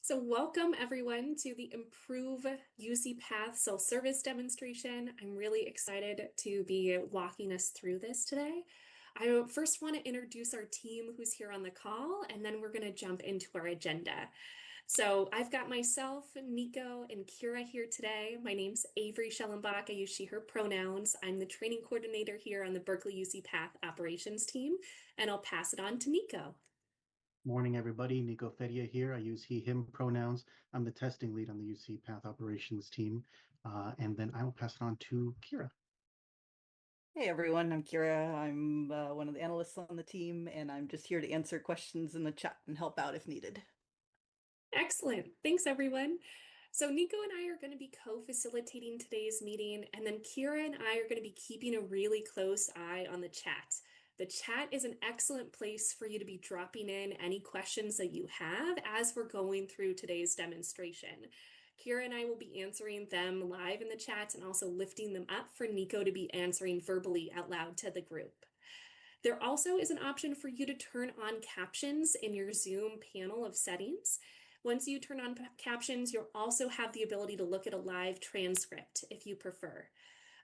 So welcome everyone to the Improve UCPath Self-Service demonstration. I'm really excited to be walking us through this today. I first want to introduce our team who's here on the call, and then we're going to jump into our agenda. So I've got myself, Nico, and Kira here today. My name's Avery Schellenbach. I use she, her pronouns. I'm the training coordinator here on the Berkeley UCPath operations team, and I'll pass it on to Nico. Morning, everybody. Nico Fedia here. I use he, him pronouns. I'm the testing lead on the UCPath operations team. And then I will pass it on to Kira. Hey everyone, I'm Kira. I'm one of the analysts on the team, and I'm just here to answer questions in the chat and help out if needed. Excellent. Thanks, everyone. So Nico and I are going to be co-facilitating today's meeting, and then Kira and I are going to be keeping a really close eye on the chat. The chat is an excellent place for you to be dropping in any questions that you have as we're going through today's demonstration. Kira and I will be answering them live in the chat and also lifting them up for Nico to be answering verbally out loud to the group. There also is an option for you to turn on captions in your Zoom panel of settings. Once you turn on captions, you'll also have the ability to look at a live transcript if you prefer.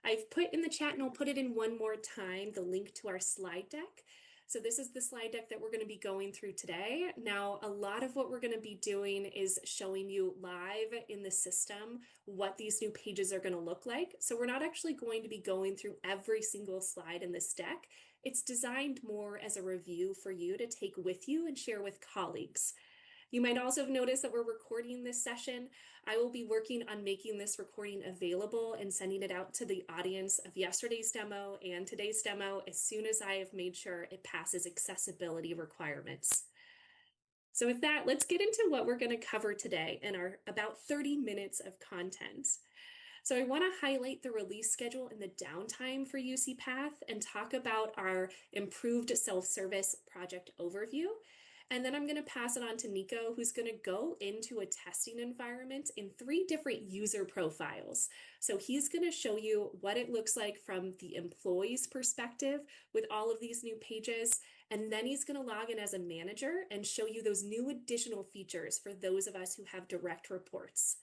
I've put in the chat, and I'll put it in one more time, the link to our slide deck. So this is the slide deck that we're going to be going through today. Now, a lot of what we're going to be doing is showing you live in the system what these new pages are going to look like. So we're not actually going to be going through every single slide in this deck. It's designed more as a review for you to take with you and share with colleagues. You might also have noticed that we're recording this session. I will be working on making this recording available and sending it out to the audience of yesterday's demo and today's demo as soon as I have made sure it passes accessibility requirements. So with that, let's get into what we're going to cover today in our about 30 minutes of content. So I want to highlight the release schedule and the downtime for UCPath and talk about our improved self-service project overview. And then I'm going to pass it on to Nico, who's going to go into a testing environment in 3 different user profiles. So he's going to show you what it looks like from the employee's perspective with all of these new pages. And then he's going to log in as a manager and show you those new additional features for those of us who have direct reports.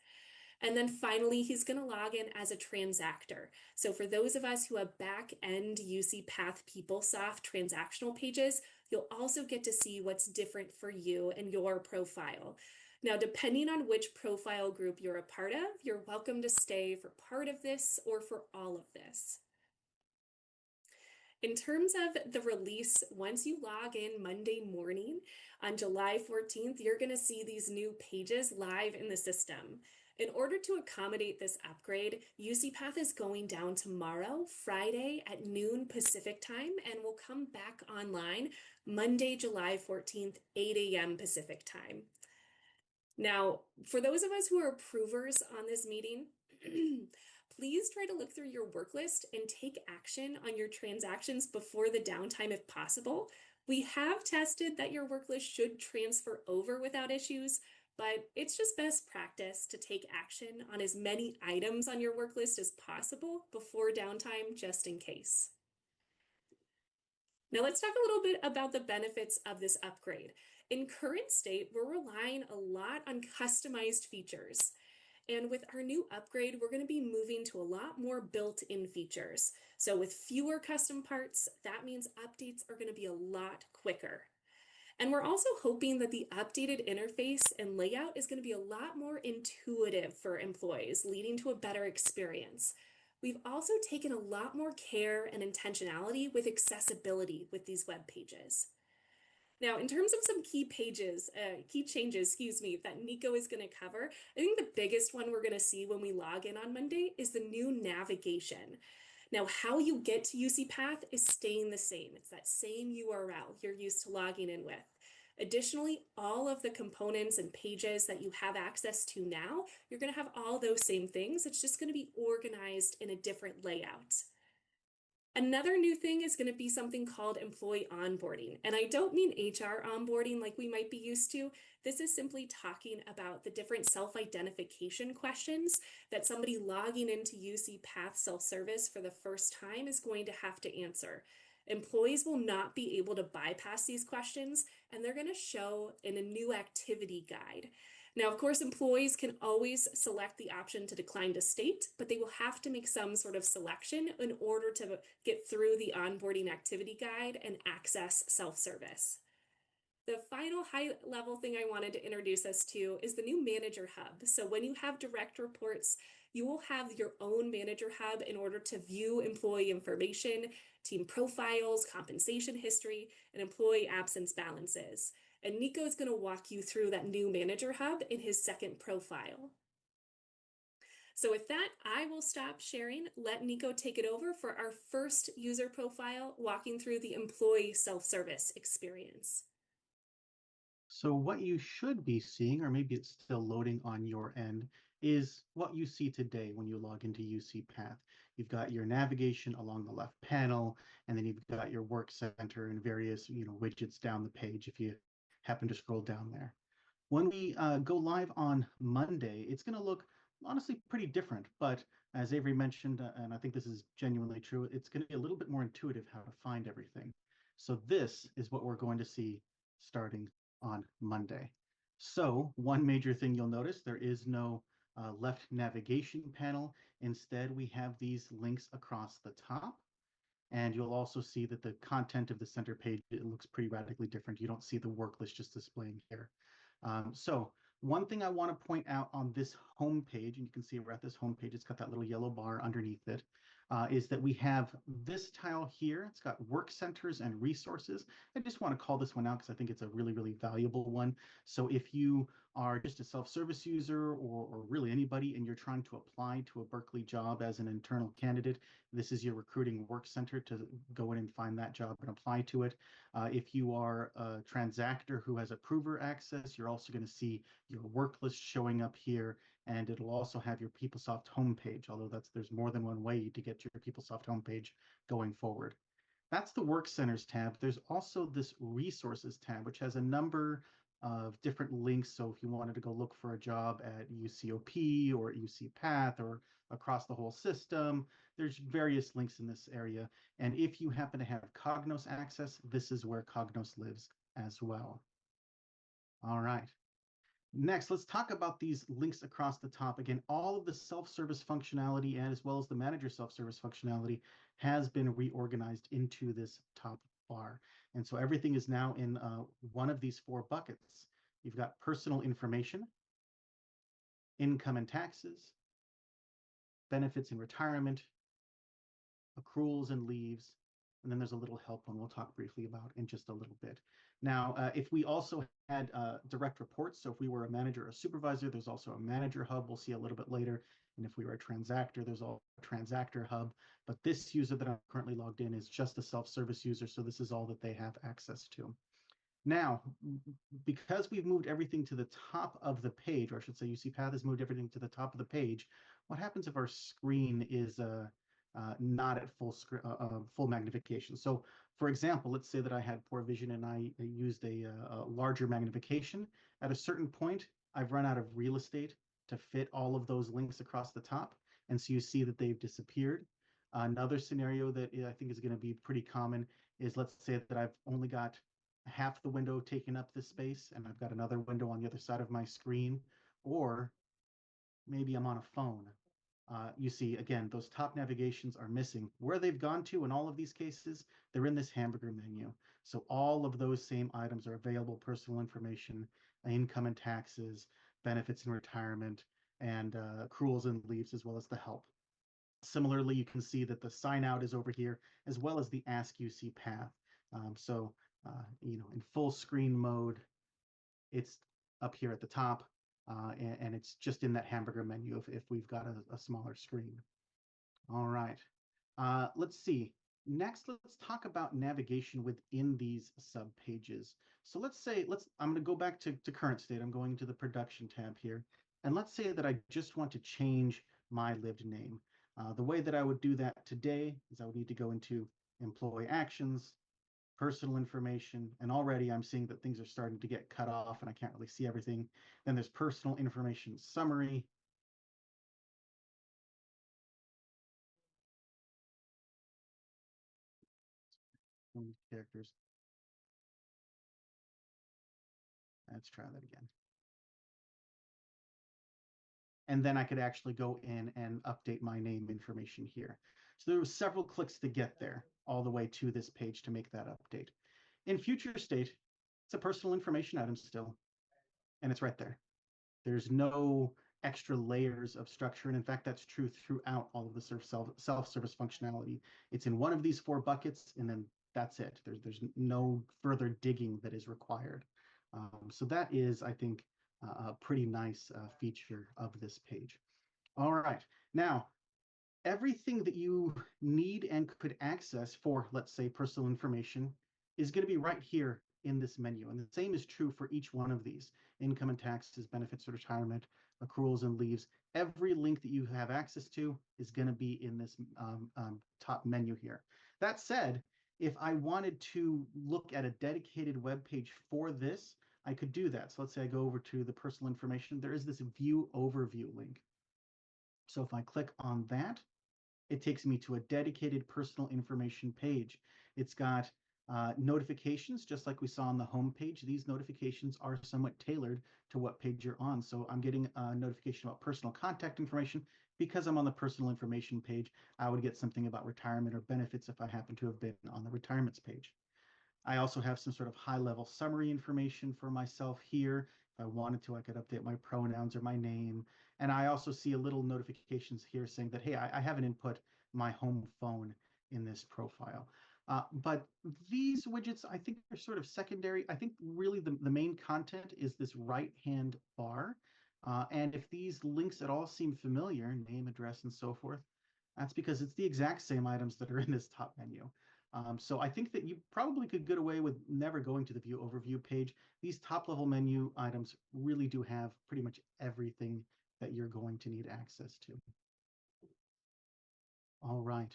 And then finally, he's going to log in as a transactor. So for those of us who have back-end UCPath PeopleSoft transactional pages, you'll also get to see what's different for you and your profile. Now, depending on which profile group you're a part of, you're welcome to stay for part of this or for all of this. In terms of the release, once you log in Monday morning on July 14th, you're going to see these new pages live in the system. In order to accommodate this upgrade, UCPath is going down tomorrow, Friday at noon Pacific time, and will come back online Monday, July 14th, 8 a.m. Pacific time. Now, for those of us who are approvers on this meeting, please try to look through your work list and take action on your transactions before the downtime if possible. We have tested that your work list should transfer over without issues, but it's just best practice to take action on as many items on your work list as possible before downtime, just in case. Now let's talk a little bit about the benefits of this upgrade. In current state, we're relying a lot on customized features. And with our new upgrade, we're going to be moving to a lot more built-in features. So with fewer custom parts, that means updates are going to be a lot quicker. And we're also hoping that the updated interface and layout is going to be a lot more intuitive for employees, leading to a better experience. We've also taken a lot more care and intentionality with accessibility with these web pages. Now, in terms of some key changes, that Nico is going to cover, I think the biggest one we're going to see when we log in on Monday is the new navigation. Now, how you get to UCPath is staying the same. It's that same URL you're used to logging in with. Additionally, all of the components and pages that you have access to now, you're going to have all those same things. It's just going to be organized in a different layout. Another new thing is going to be something called employee onboarding. And I don't mean HR onboarding like we might be used to. This is simply talking about the different self-identification questions that somebody logging into UCPath Self-Service for the first time is going to have to answer. Employees will not be able to bypass these questions, and they're going to show in a new activity guide. Now, of course, employees can always select the option to decline to state, but they will have to make some sort of selection in order to get through the onboarding activity guide and access self-service. The final high level thing I wanted to introduce us to is the new Manager Hub. So when you have direct reports, you will have your own Manager Hub in order to view employee information, team profiles, compensation history, and employee absence balances. And Nico is going to walk you through that new Manager Hub in his second profile. So with that, I will stop sharing. Let Nico take it over for our first user profile, walking through the employee self-service experience. So what you should be seeing, or maybe it's still loading on your end, is what you see today when you log into UCPath. You've got your navigation along the left panel, and then you've got your work center and various widgets down the page if you happen to scroll down there. When we go live on Monday, it's going to look honestly pretty different. But as Avery mentioned, and I think this is genuinely true, it's going to be a little bit more intuitive how to find everything. So this is what we're going to see starting on Monday. So one major thing you'll notice, there is no left navigation panel. Instead, we have these links across the top. And you'll also see that the content of the center page, it looks pretty radically different. You don't see the work list just displaying here. So one thing I want to point out on this home page, and you can see we're at this home page, it's got that little yellow bar underneath it, is that we have this tile here. It's got work centers and resources. I just want to call this one out because I think it's a really, really valuable one. So if you are just a self-service user or really anybody and you're trying to apply to a Berkeley job as an internal candidate, this is your recruiting work center to go in and find that job and apply to it. If you are a transactor who has approver access, you're also going to see your work list showing up here, and it'll also have your PeopleSoft homepage, although there's more than one way to get your PeopleSoft homepage going forward. That's the Work Centers tab. There's also this Resources tab, which has a number of different links. So if you wanted to go look for a job at UCOP or UCPath or across the whole system, there's various links in this area. And if you happen to have Cognos access, this is where Cognos lives as well. All right. Next, let's talk about these links across the top. Again, all of the self-service functionality and as well as the manager self-service functionality has been reorganized into this top bar. And so everything is now in one of these four buckets. You've got personal information, income and taxes, benefits and retirement, accruals and leaves, and then there's a little help one we'll talk briefly about in just a little bit. Now, if we also had direct reports, so if we were a manager or a supervisor, there's also a manager hub we'll see a little bit later. And if we were a transactor, there's also a transactor hub. But this user that I'm currently logged in is just a self-service user, so this is all that they have access to. Now, because we've moved everything to the top of the page, or I should say UCPath has moved everything to the top of the page, what happens if our screen is not at full magnification? So for example, let's say that I had poor vision and I used a larger magnification. At a certain point, I've run out of real estate to fit all of those links across the top. And so you see that they've disappeared. Another scenario that I think is going to be pretty common is, let's say that I've only got half the window taking up this space and I've got another window on the other side of my screen, or maybe I'm on a phone. You see, again, those top navigations are missing. Where they've gone to in all of these cases, they're in this hamburger menu. So all of those same items are available: personal information, income and taxes, benefits and retirement, and accruals and leaves, as well as the help. Similarly, you can see that the sign out is over here, as well as the Ask UC path. In full screen mode, it's up here at the top, and it's just in that hamburger menu if we've got a smaller screen. All right, let's see. Next, let's talk about navigation within these sub pages. So I'm going to go back to current state. I'm going to the production tab here. And let's say that I just want to change my lived name. The way that I would do that today is I would need to go into employee actions, personal information, and already I'm seeing that things are starting to get cut off and I can't really see everything. Then there's personal information summary. Characters. Let's try that again. and then I could actually go in and update my name information here. So there were several clicks to get there all the way to this page to make that update. In future state, it's a personal information item still, and it's right there. There's no extra layers of structure. And in fact, that's true throughout all of the self-service functionality. It's in one of these 4 buckets, and then that's it. There's no further digging that is required. So that is, I think, a pretty nice feature of this page. All right. Now, everything that you need and could access for, let's say, personal information is going to be right here in this menu. And the same is true for each one of these: income and taxes, benefits or retirement, accruals and leaves. Every link that you have access to is going to be in this top menu here. That said, if I wanted to look at a dedicated web page for this, I could do that. So let's say I go over to the personal information. There is this view overview link. So if I click on that, it takes me to a dedicated personal information page. It's got notifications, just like we saw on the home page. These notifications are somewhat tailored to what page you're on. So I'm getting a notification about personal contact information because I'm on the personal information page. I would get something about retirement or benefits if I happen to have been on the retirements page. I also have some sort of high-level summary information for myself here. If I wanted to, I could update my pronouns or my name. And I also see a little notifications here saying that, hey, I haven't input my home phone in this profile. But these widgets, I think, are sort of secondary. I think really the main content is this right-hand bar. And if these links at all seem familiar, name, address, and so forth, that's because it's the exact same items that are in this top menu. So I think that you probably could get away with never going to the view overview page. These top level menu items really do have pretty much everything that you're going to need access to. All right.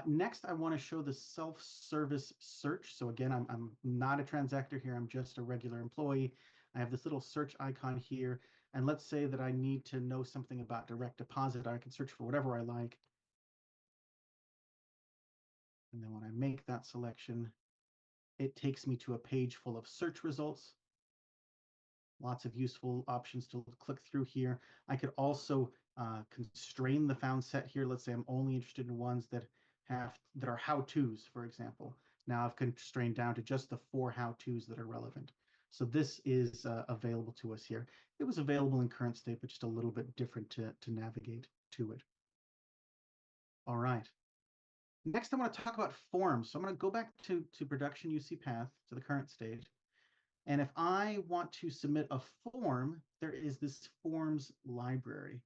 Next, I want to show the self-service search. So again, I'm not a transactor here. I'm just a regular employee. I have this little search icon here. And let's say that I need to know something about direct deposit. I can search for whatever I like. And then when I make that selection, it takes me to a page full of search results. Lots of useful options to click through here. I could also constrain the found set here. Let's say I'm only interested in ones that are how-tos, for example. Now I've constrained down to just the 4 how-tos that are relevant. So this is available to us here. It was available in current state, but just a little bit different to navigate to it. All right. Next, I want to talk about forms. So I'm going to go back to production UCPath, to the current state. And if I want to submit a form, there is this forms library.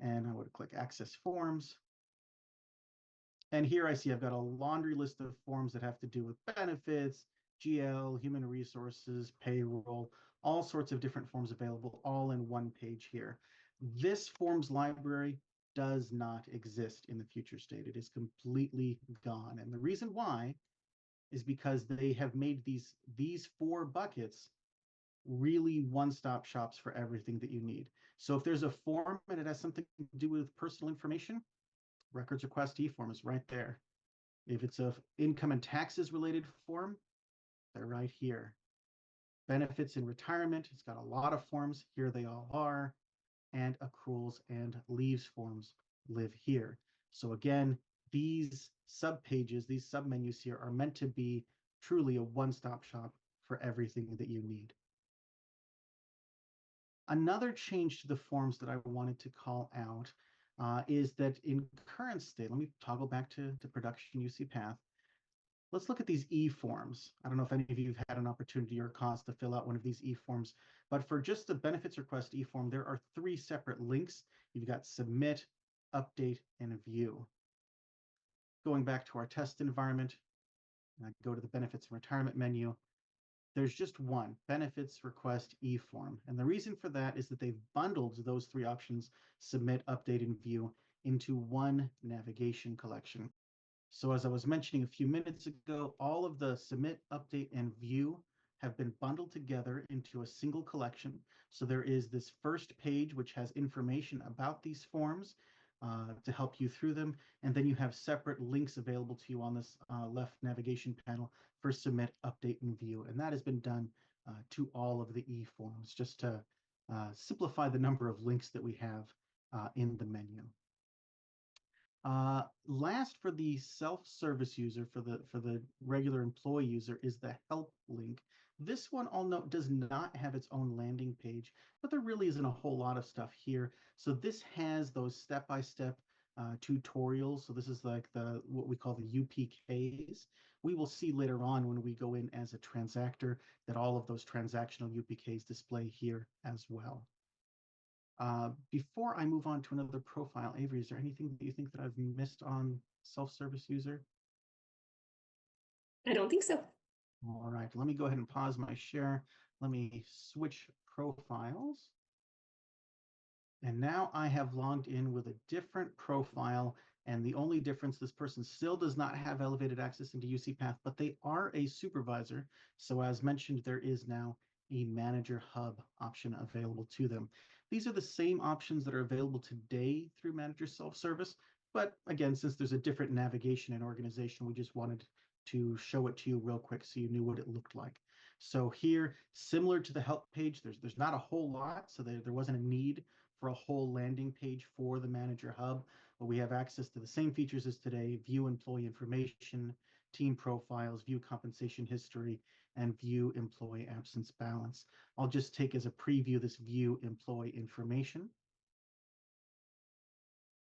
And I would click Access Forms. And here I see I've got a laundry list of forms that have to do with benefits, GL, human resources, payroll, all sorts of different forms available, all in one page here. This forms library does not exist in the future state. It is completely gone. And the reason why is because they have made these 4 buckets really one-stop shops for everything that you need. So if there's a form and it has something to do with personal information, records request e-form is right there. If it's a income and taxes related form, they're right here. Benefits and retirement, it's got a lot of forms. Here they all are. And accruals and leaves forms live here. So again, these subpages, these submenus here are meant to be truly a one-stop shop for everything that you need. Another change to the forms that I wanted to call out is that in current state, let me toggle back to production UCPath. Let's look at these e-forms. I don't know if any of you have had an opportunity or cost to fill out one of these e-forms, but for just the benefits request e-form, there are 3 separate links. You've got submit, update, and view. Going back to our test environment, I go to the benefits and retirement menu. There's just one, benefits request e-form. And the reason for that is that they've bundled those 3 options, submit, update, and view, into one navigation collection. So as I was mentioning a few minutes ago, all of the submit, update, and view have been bundled together into a single collection. So there is this first page, which has information about these forms to help you through them. And then you have separate links available to you on this left navigation panel for submit, update, and view. And that has been done to all of the e-forms, just to simplify the number of links that we have in the menu. Last, for the self-service user, for the regular employee user, is the help link. This one, I'll note, does not have its own landing page, but there really isn't a whole lot of stuff here. So this has those step-by-step tutorials. So this is like what we call the UPKs. We will see later on when we go in as a transactor that all of those transactional UPKs display here as well. Before I move on to another profile, Avery, is there anything that you think that I've missed on self-service user? I don't think so. All right, let me go ahead and pause my share. Let me switch profiles. And now I have logged in with a different profile. And the only difference, this person still does not have elevated access into UCPath, but they are a supervisor. So as mentioned, there is now a manager hub option available to them. These are the same options that are available today through manager self-service. But again, since there's a different navigation and organization, we just wanted to show it to you real quick so you knew what it looked like. So here, similar to the help page, there's not a whole lot, so there wasn't a need for a whole landing page for the manager hub, but we have access to the same features as today: view employee information, team profiles, view compensation history, and view employee absence balance. I'll just take as a preview this view employee information.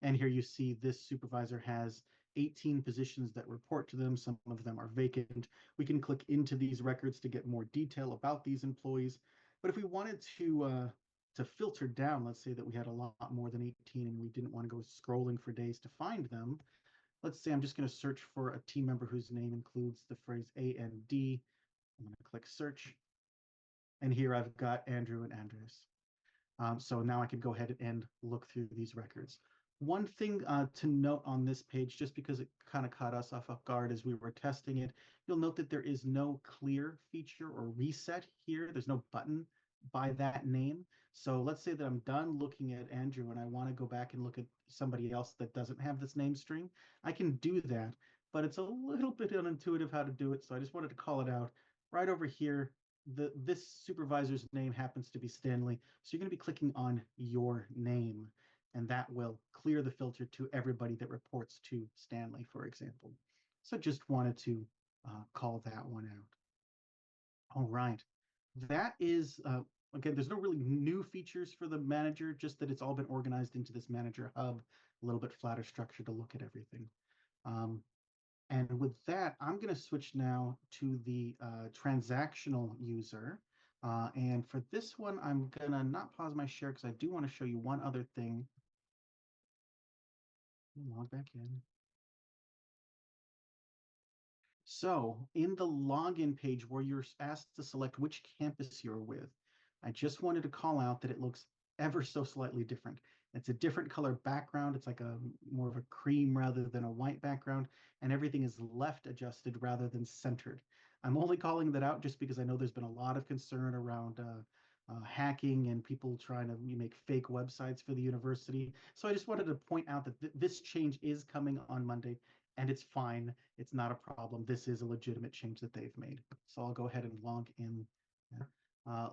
And here you see this supervisor has 18 positions that report to them. Some of them are vacant. We can click into these records to get more detail about these employees. But if we wanted to filter down, let's say that we had a lot more than 18 and we didn't want to go scrolling for days to find them. Let's say I'm just going to search for a team member whose name includes the phrase A and D. I'm going to click search. And here I've got Andrew and Andres. So now I can go ahead and look through these records. One thing to note on this page, just because it kind of caught us off guard as we were testing it, you'll note that there is no clear feature or reset here. There's no button by that name. So let's say that I'm done looking at Andrew and I want to go back and look at somebody else that doesn't have this name string. I can do that, but it's a little bit unintuitive how to do it. So I just wanted to call it out. Right over here, this supervisor's name happens to be Stanley. So you're going to be clicking on your name, and that will clear the filter to everybody that reports to Stanley, for example. So just wanted to call that one out. All right. That is, again, there's no really new features for the manager, just that it's all been organized into this manager hub, a little bit flatter structure to look at everything. And with that, I'm going to switch now to the transactional user. And for this one, I'm going to not pause my share because I do want to show you one other thing. Log back in. So in the login page where you're asked to select which campus you're with, I just wanted to call out that it looks ever so slightly different. It's a different color background. It's like a more of a cream rather than a white background, and everything is left adjusted rather than centered. I'm only calling that out just because I know there's been a lot of concern around hacking and people trying to make fake websites for the university. So I just wanted to point out that this change is coming on Monday, and it's fine. It's not a problem. This is a legitimate change that they've made. So I'll go ahead and log in.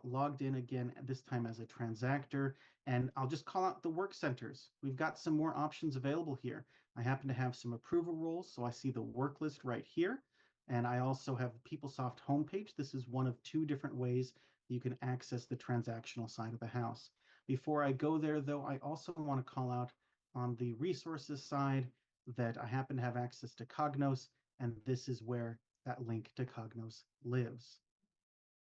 Logged in again, this time as a transactor, and I'll just call out the work centers. We've got some more options available here. I happen to have some approval roles, so I see the work list right here. And I also have the PeopleSoft homepage. This is one of two different ways you can access the transactional side of the house. Before I go there, though, I also want to call out on the resources side that I happen to have access to Cognos, and this is where that link to Cognos lives.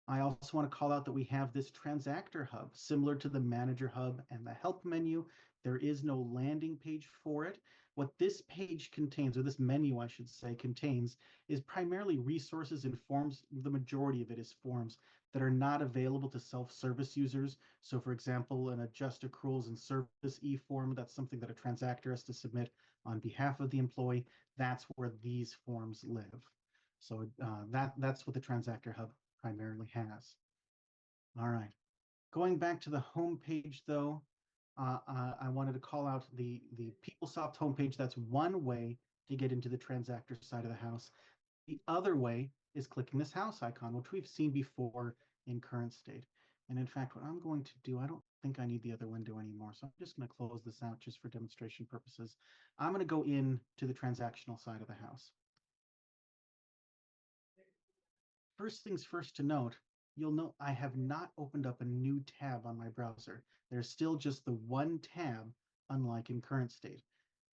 I also want to call out that we have this Transactor hub, similar to the Manager hub and the Help menu. There is no landing page for it. What this page contains, or this menu, I should say, contains, is primarily resources and forms. The majority of it is forms that are not available to self-service users. So, for example, an adjust accruals and service e-form, that's something that a transactor has to submit on behalf of the employee. That's where these forms live. So that's what the Transactor hub primarily has. All right. Going back to the home page, though, I wanted to call out the PeopleSoft homepage. That's one way to get into the Transactor side of the house. The other way is clicking this house icon, which we've seen before in current state. And in fact, what I'm going to do, I don't think I need the other window anymore. So I'm just going to close this out just for demonstration purposes. I'm going to go in to the transactional side of the house. First things first to note, you'll note I have not opened up a new tab on my browser. There's still just the one tab, unlike in current state.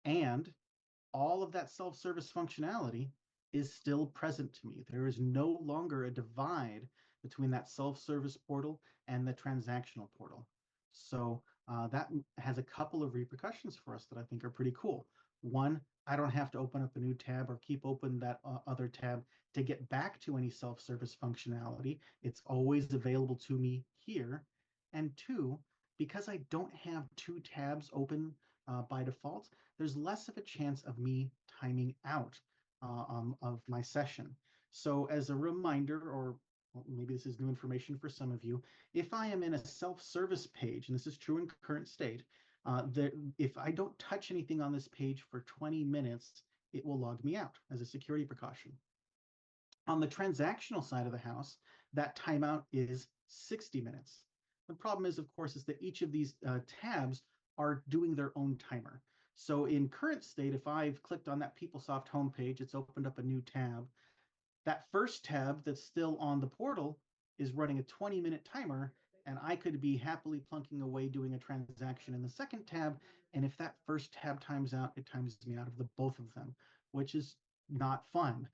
And all of that self-service functionality is still present to me. There is no longer a divide between that self-service portal and the transactional portal. So that has a couple of repercussions for us that I think are pretty cool. One, I don't have to open up a new tab or keep open that other tab to get back to any self-service functionality. It's always available to me here. And two, because I don't have two tabs open by default, there's less of a chance of me timing out of my session. So as a reminder, or maybe this is new information for some of you, if I am in a self-service page, and this is true in current state, if I don't touch anything on this page for 20 minutes, it will log me out as a security precaution. On the transactional side of the house, that timeout is 60 minutes. The problem is, of course, is that each of these tabs are doing their own timer. So in current state, if I've clicked on that PeopleSoft homepage, it's opened up a new tab. That first tab that's still on the portal is running a 20-minute timer, and I could be happily plunking away doing a transaction in the second tab. And if that first tab times out, it times me out of the both of them, which is not fun.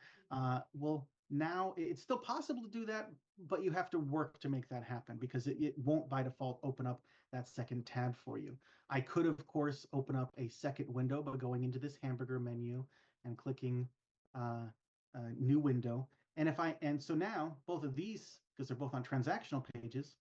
Well, now it's still possible to do that, but you have to work to make that happen because it won't by default open up that second tab for you. I could, of course, open up a second window by going into this hamburger menu and clicking new window. And so now both of these, because they're both on transactional pages,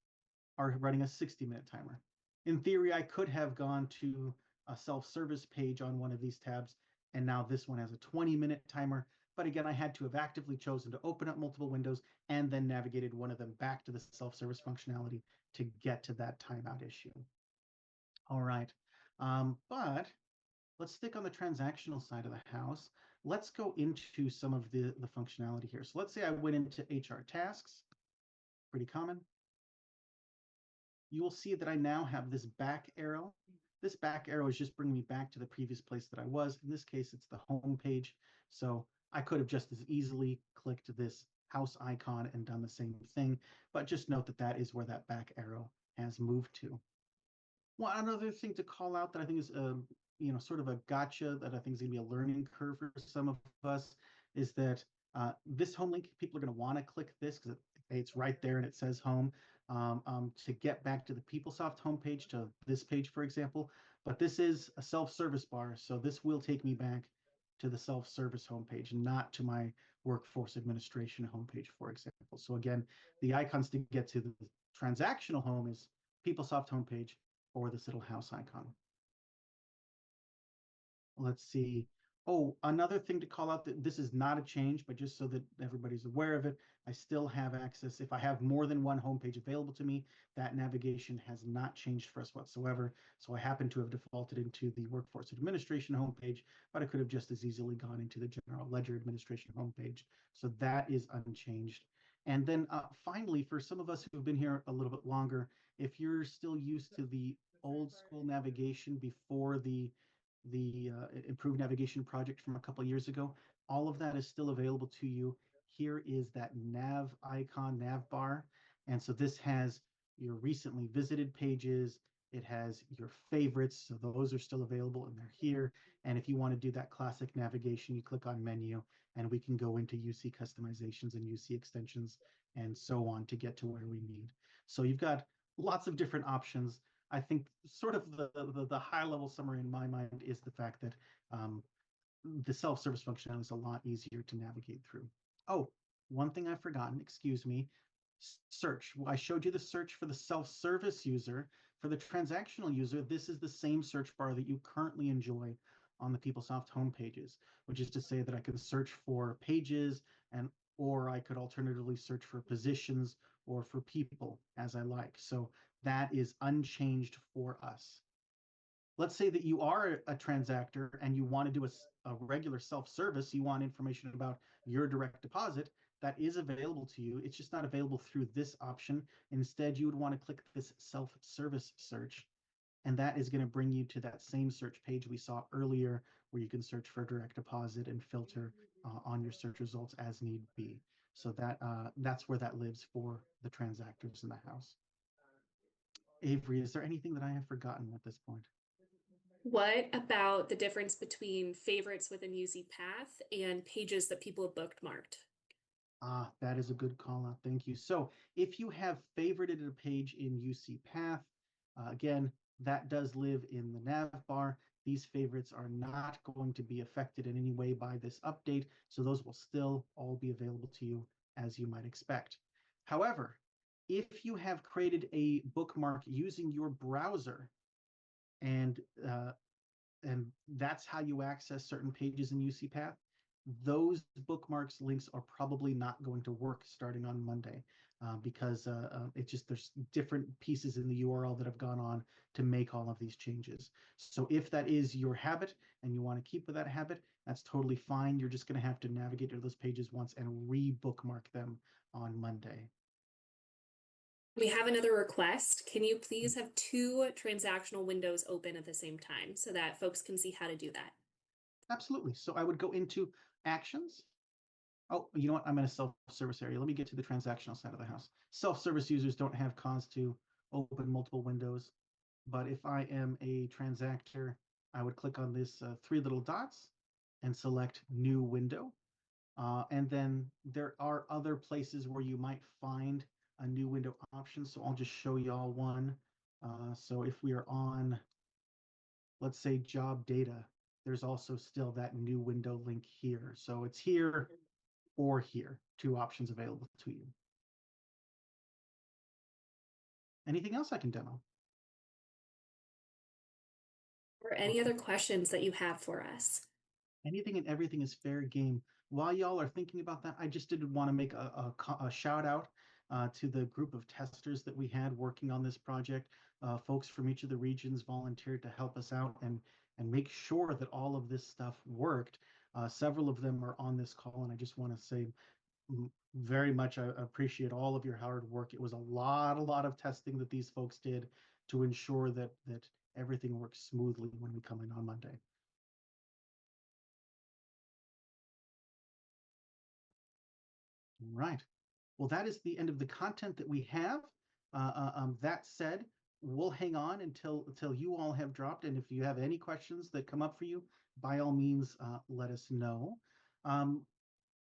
are running a 60-minute timer. In theory, I could have gone to a self-service page on one of these tabs, and now this one has a 20-minute timer. But again, I had to have actively chosen to open up multiple windows and then navigated one of them back to the self-service functionality to get to that timeout issue. All right, but let's stick on the transactional side of the house. Let's go into some of the functionality here. So let's say I went into HR tasks, pretty common. You will see that I now have this back arrow. This back arrow is just bringing me back to the previous place that I was. In this case, it's the home page. So I could have just as easily clicked this house icon and done the same thing, but just note that that is where that back arrow has moved to. Well, another thing to call out that I think is sort of a gotcha that I think is going to be a learning curve for some of us is that this home link, people are going to want to click this because it's right there and it says home to get back to the PeopleSoft homepage, to this page, for example. But this is a self-service bar, so this will take me back to the self-service homepage, not to my workforce administration homepage, for example. So again, the icons to get to the transactional home is PeopleSoft homepage or this little house icon. Let's see. Oh, another thing to call out, that this is not a change, but just so that everybody's aware of it, I still have access. If I have more than one homepage available to me, that navigation has not changed for us whatsoever. So I happen to have defaulted into the Workforce Administration homepage, but I could have just as easily gone into the General Ledger Administration homepage. So that is unchanged. And then finally, for some of us who've been here a little bit longer, if you're still used to the old school navigation before the improved navigation project from a couple of years ago, all of that is still available to you. Here is that nav icon, nav bar. And so this has your recently visited pages. It has your favorites. So those are still available and they're here. And if you want to do that classic navigation, you click on menu and we can go into UC customizations and UC extensions and so on to get to where we need. So you've got lots of different options. I think sort of the high level summary in my mind is the fact that the self-service functionality is a lot easier to navigate through. Oh, one thing I've forgotten, excuse me, search. I showed you the search for the self-service user. For the transactional user, this is the same search bar that you currently enjoy on the PeopleSoft home pages, which is to say that I can search for pages or I could alternatively search for positions or for people as I like. So that is unchanged for us. Let's say that you are a transactor and you want to do a regular self-service, you want information about your direct deposit, that is available to you. It's just not available through this option. Instead, you would want to click this self-service search, and that is going to bring you to that same search page we saw earlier where you can search for direct deposit and filter on your search results as need be. So that's where that lives for the transactors in the house. Avery, is there anything that I have forgotten at this point? What about the difference between favorites within UCPath and pages that people have bookmarked? Ah, that is a good call out. Thank you. So if you have favorited a page in UCPath, again, that does live in the nav bar. These favorites are not going to be affected in any way by this update, so those will still all be available to you as you might expect. However, if you have created a bookmark using your browser and uh, and that's how you access certain pages in UCPath, those bookmarks links are probably not going to work starting on Monday because it's just there's different pieces in the URL that have gone on to make all of these changes. So if that is your habit and you want to keep with that habit, that's totally fine. You're just going to have to navigate to those pages once and re-bookmark them on Monday. We have another request. Can you please have two transactional windows open at the same time so that folks can see how to do that? Absolutely. So I would go into Actions. Oh, you know what? I'm in a self-service area. Let me get to the transactional side of the house. Self-service users don't have cause to open multiple windows, but if I am a transactor, I would click on this three little dots and select New Window. And then there are other places where you might find a new window option. So I'll just show y'all one. So if we are on, let's say, job data, there's also still that new window link here. So it's here or here, two options available to you. Anything else I can demo? Or any other questions that you have for us? Anything and everything is fair game. While y'all are thinking about that, I just did want to make a shout out to the group of testers that we had working on this project. Folks from each of the regions volunteered to help us out and make sure that all of this stuff worked. Several of them are on this call, and I just want to say very much I appreciate all of your hard work. It was a lot of testing that these folks did to ensure that everything works smoothly when we come in on Monday. Right. Well, that is the end of the content that we have. That said, we'll hang on until you all have dropped, and if you have any questions that come up for you, by all means, let us know. Um,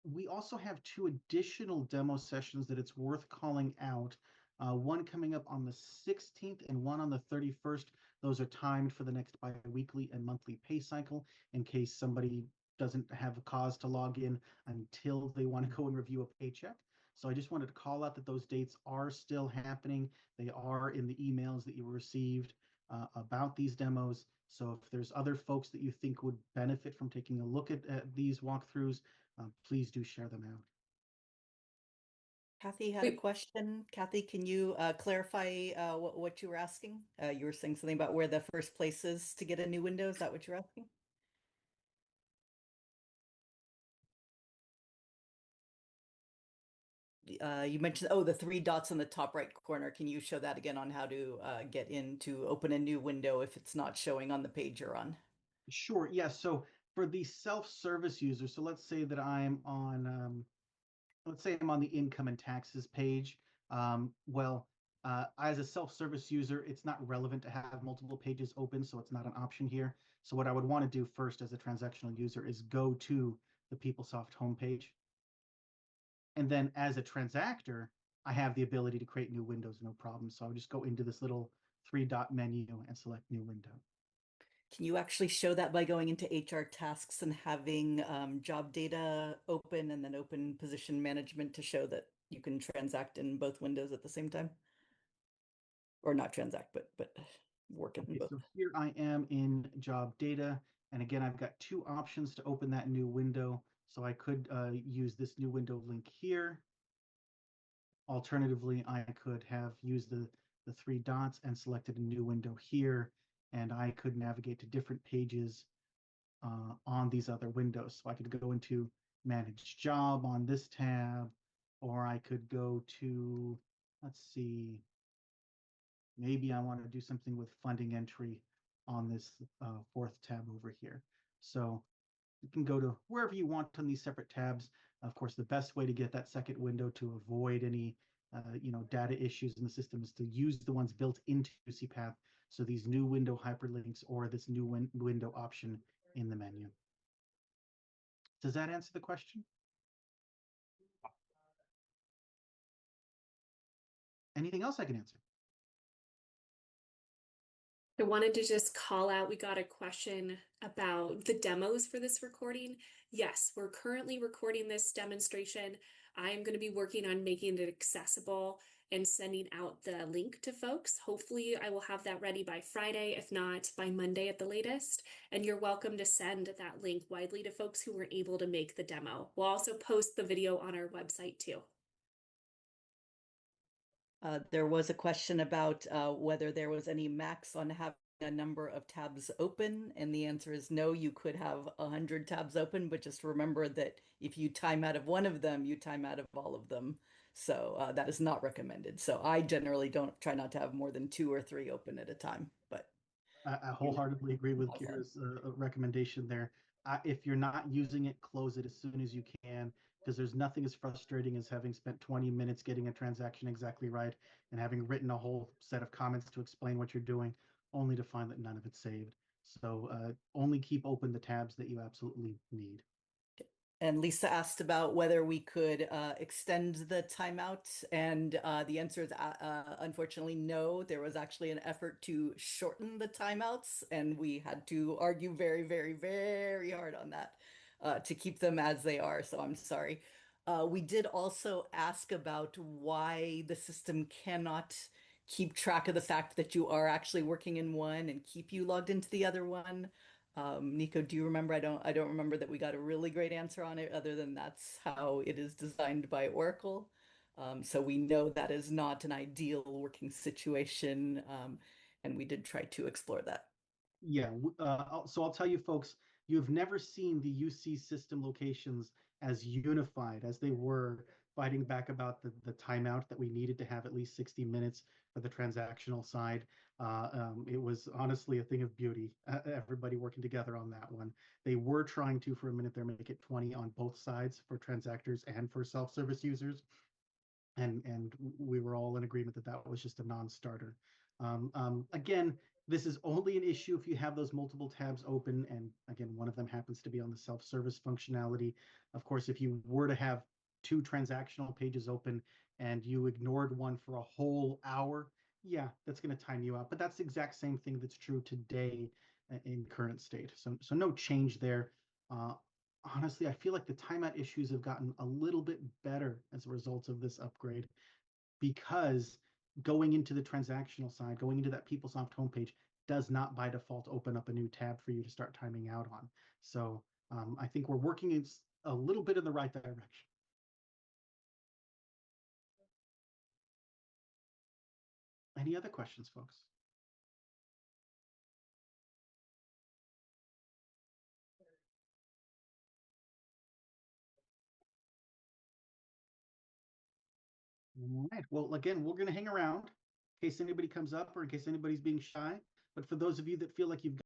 we also have two additional demo sessions that it's worth calling out. One coming up on the 16th and one on the 31st. Those are timed for the next bi-weekly and monthly pay cycle in case somebody doesn't have a cause to log in until they want to go and review a paycheck. So I just wanted to call out that those dates are still happening. They are in the emails that you received about these demos. So if there's other folks that you think would benefit from taking a look at these walkthroughs, please do share them out. Kathy had a We, question. Kathy, can you clarify what you were asking? You were saying something about where the first place is to get a new window. Is that what you're asking? You mentioned, oh, the three dots in the top right corner. Can you show that again on how to get in to open a new window if it's not showing on the page you're on? Sure. Yeah. So for the self-service user, so let's say that I'm on, let's say I'm on the income and taxes page. As a self-service user, it's not relevant to have multiple pages open, so it's not an option here. So what I would want to do first as a transactional user is go to the PeopleSoft homepage. And then as a transactor, I have the ability to create new windows, no problem. So I'll just go into this little three-dot menu and select new window. Can you actually show that by going into HR tasks and having job data open and then open position management to show that you can transact in both windows at the same time? Or not transact, but work it in Okay, both. so here I am in job data. And again, I've got two options to open that new window. So I could use this new window link here. Alternatively, I could have used the three dots and selected a new window here. And I could navigate to different pages on these other windows. So I could go into manage job on this tab. or I could go to, let's see, maybe I want to do something with funding entry on this fourth tab over here. So you can go to wherever you want on these separate tabs. Of course, the best way to get that second window to avoid any data issues in the system is to use the ones built into UCPath. So these new window hyperlinks or this new window option in the menu. Does that answer the question? Anything else I can answer? I wanted to just call out, we got a question about the demos for this recording. Yes, we're currently recording this demonstration. I am going to be working on making it accessible and sending out the link to folks. Hopefully I will have that ready by Friday, if not by Monday at the latest. And you're welcome to send that link widely to folks who were able to make the demo. We'll also post the video on our website too. There was a question about whether there was any max on having a number of tabs open, and the answer is no. You could have 100 tabs open, but just remember that if you time out of one of them, you time out of all of them. So that is not recommended. So I generally don't try not to have more than 2 or 3 open at a time, but I wholeheartedly agree with have fun. Kira's recommendation there. If you're not using it, close it as soon as you can, because there's nothing as frustrating as having spent 20 minutes getting a transaction exactly right and having written a whole set of comments to explain what you're doing, only to find that none of it's saved. So only keep open the tabs that you absolutely need. And Lisa asked about whether we could extend the timeout, and the answer is unfortunately no. There was actually an effort to shorten the timeouts, and we had to argue very, very, very hard on that to keep them as they are. So I'm sorry. We did also ask about why the system cannot keep track of the fact that you are actually working in one and keep you logged into the other one. Nico, do you remember? I don't remember that we got a really great answer on it, other than that's how it is designed by Oracle. So we know that is not an ideal working situation, and we did try to explore that. Yeah, so I'll tell you folks, you've never seen the UC system locations as unified as they were fighting back about the timeout that we needed to have at least 60 minutes for the transactional side. It was honestly a thing of beauty, everybody working together on that one. They were trying to, for a minute there, make it 20 on both sides for transactors and for self-service users. And we were all in agreement that that was just a non-starter. Again, this is only an issue if you have those multiple tabs open, and again, one of them happens to be on the self-service functionality. Of course, if you were to have 2 transactional pages open and you ignored one for a whole hour, yeah, that's going to time you out. But that's the exact same thing that's true today in current state. So no change there. Uh, Honestly, I feel like the timeout issues have gotten a little bit better as a result of this upgrade, because going into the transactional side, going into that PeopleSoft homepage does not by default open up a new tab for you to start timing out on. So I think we're working a little bit in the right direction. Any other questions, folks? All right. Well, again, we're going to hang around in case anybody comes up or in case anybody's being shy. But for those of you that feel like you've